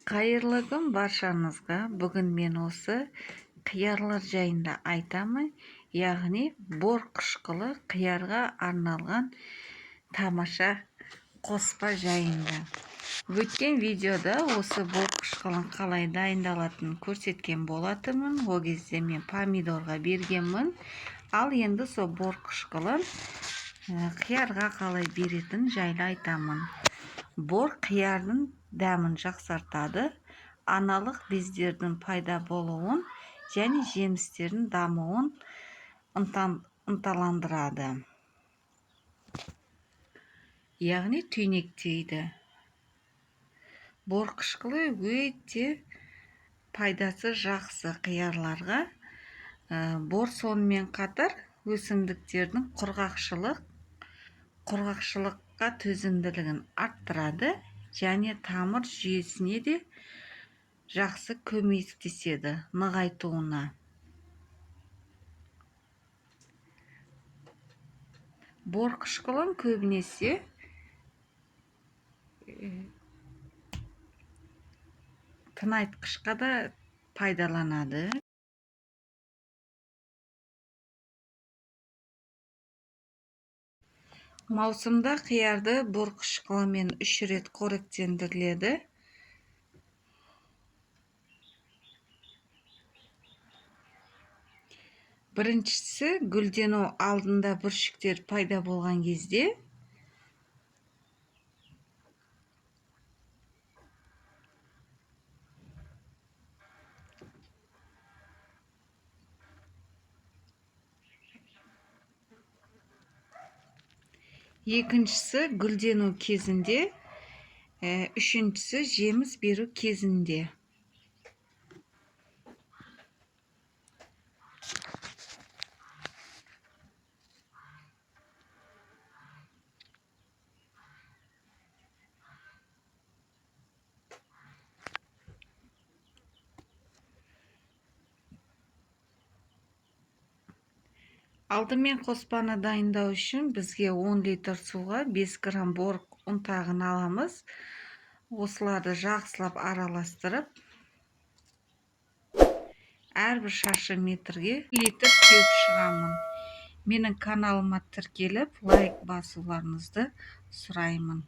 Қайырлы күн баршаңызға. Бүгін мен осы қиярлар жайында айтамын. Яғни бор қышқылы қиярға арналған тамаша қоспа жайында. Өткен видеода осы бор қышқылын қалай дайындалатынын көрсеткен болатынмын. Ол кезде мен помидорға бергенмін. Ал енді сол бор қышқылын қиярға қалай беретін жайлы айтамын. Бор қиярдың дәмін жақсартады, аналық бездердің пайда болуын және жемістердің дамуын ынталандырады. Яғни түйнектейді. Бор қышқылы өте пайдасы жақсы қиярларға. Бор сонымен қатар өсімдіктердің құрғақшылыққа төзімділігін арттырады және тамыр жүйесіне де жақсы көмектеседі нығайтуына. Бор қышқылын көбінесе тыңайтқышқа да пайдаланады. Маусымда қиярды бор қышқылымен 3 рет қоректендіріледі. Біріншісі гүлдену алдында бүршіктер пайда болған кезде. Екіншісі гүлдену кезінде. Үшіншісі жеміс беру кезінде. Алдымен қоспаны дайындау үшін бізге 10 литр суға 5 грамм бор ұнтағын аламыз. Осыларды жақсылап араластырып, әрбір шаршы метрге литр кеуіп шығамын. Менің каналыма тіркеліп, лайк басуларыңызды сұраймын.